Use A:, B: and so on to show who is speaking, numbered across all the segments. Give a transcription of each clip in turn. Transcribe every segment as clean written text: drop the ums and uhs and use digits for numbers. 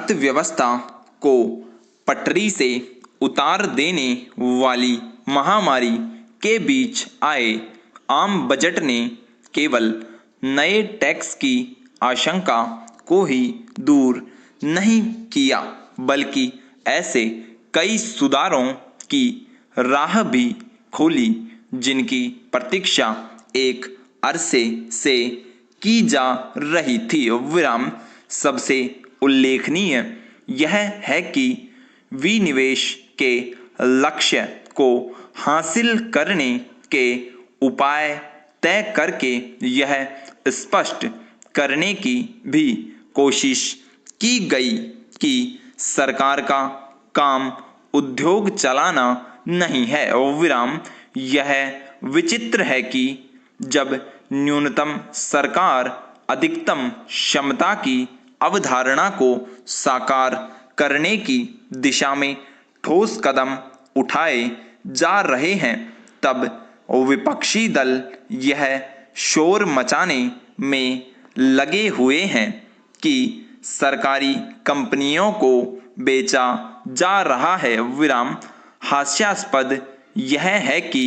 A: अर्थव्यवस्था को पटरी से उतार देने वाली महामारी के बीच आए आम बजट ने केवल नए टैक्स की आशंका को ही दूर नहीं किया, बल्कि ऐसे कई सुधारों की राह भी खोली जिनकी प्रतीक्षा एक अरसे से की जा रही थी। विराम सबसे उल्लेखनीय यह है कि विनिवेश के लक्ष्य को हासिल करने के उपाय तय करके यह स्पष्ट करने की भी कोशिश की गई कि सरकार का काम उद्योग चलाना नहीं है। विराम यह विचित्र है कि जब न्यूनतम सरकार अधिकतम क्षमता की अवधारणा को साकार करने की दिशा में ठोस कदम उठाए जा रहे हैं, तब विपक्षी दल यह शोर मचाने में लगे हुए हैं कि सरकारी कंपनियों को बेचा जा रहा है। विराम हास्यास्पद यह है कि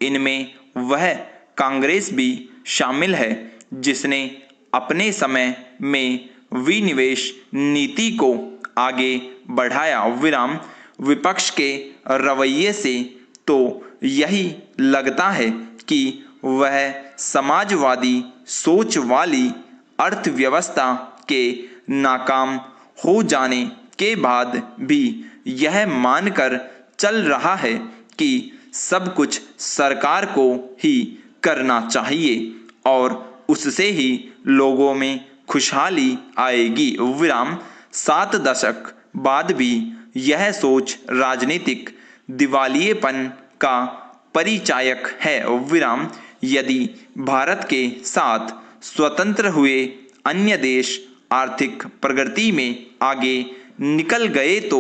A: इनमें वह कांग्रेस भी शामिल है जिसने अपने समय में विनिवेश नीति को आगे बढ़ाया। विराम विपक्ष के रवैये से तो यही लगता है कि वह समाजवादी सोच वाली अर्थव्यवस्था के नाकाम हो जाने के बाद भी यह मानकर चल रहा है कि सब कुछ सरकार को ही करना चाहिए और उससे ही लोगों में खुशहाली आएगी। विराम 7 दशक बाद भी यह सोच राजनीतिक दिवालियेपन का परिचायक है। विराम यदि भारत के साथ स्वतंत्र हुए अन्य देश आर्थिक प्रगति में आगे निकल गए तो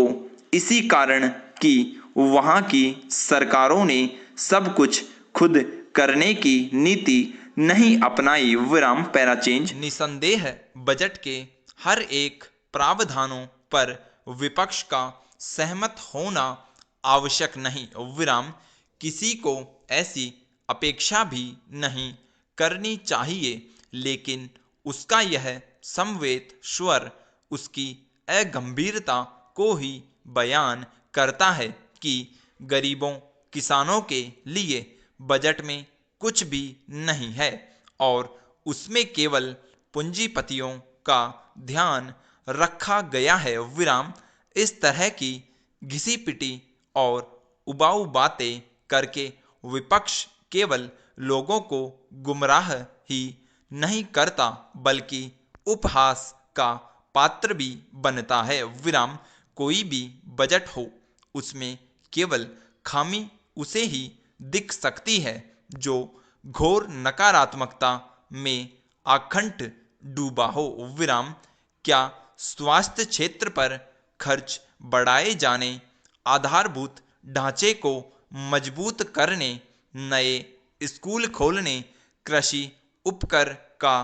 A: इसी कारण कि वहाँ की सरकारों ने सब कुछ खुद करने की नीति नहीं अपनाई। विराम पैरा चेंज।
B: निसंदेह बजट के हर एक प्रावधानों पर विपक्ष का सहमत होना आवश्यक नहीं। विराम किसी को ऐसी अपेक्षा भी नहीं करनी चाहिए, लेकिन उसका यह समवेत स्वर उसकी अगंभीरता को ही बयान करता है कि गरीबों किसानों के लिए बजट में कुछ भी नहीं है और उसमें केवल पूंजीपतियों का ध्यान रखा गया है। विराम इस तरह की घिसी पिटी और उबाऊ बातें करके विपक्ष केवल लोगों को गुमराह ही नहीं करता बल्कि उपहास का पात्र भी बनता है। विराम कोई भी बजट हो उसमें केवल खामी उसे ही दिख सकती है जो घोर नकारात्मकता में आखंड डूबा हो। विराम क्या स्वास्थ्य क्षेत्र पर खर्च बढ़ाए जाने, आधारभूत ढांचे को मजबूत करने, नए स्कूल खोलने, कृषि उपकर का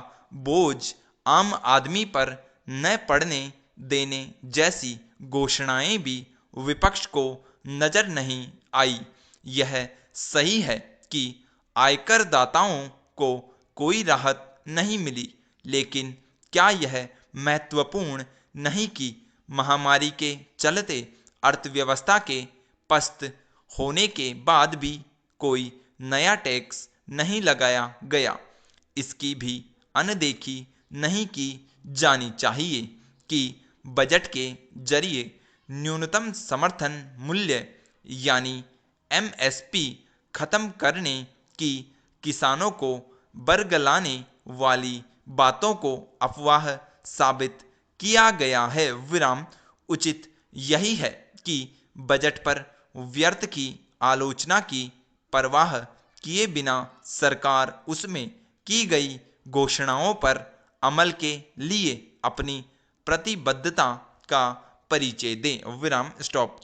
B: बोझ आम आदमी पर न पड़ने देने जैसी घोषणाएं भी विपक्ष को नजर नहीं आई। यह सही है कि आयकर दाताओं को कोई राहत नहीं मिली, लेकिन क्या यह महत्वपूर्ण नहीं कि महामारी के चलते अर्थव्यवस्था के पस्त होने के बाद भी कोई नया टैक्स नहीं लगाया गया? इसकी भी अनदेखी नहीं की जानी चाहिए कि बजट के जरिए न्यूनतम समर्थन मूल्य यानी एमएसपी खत्म करने की किसानों को बरगलाने वाली बातों को अफवाह साबित किया गया है। विराम उचित यही है कि बजट पर व्यर्थ की आलोचना की परवाह किए बिना सरकार उसमें की गई घोषणाओं पर अमल के लिए अपनी प्रतिबद्धता का परिचय दे। विराम स्टॉप।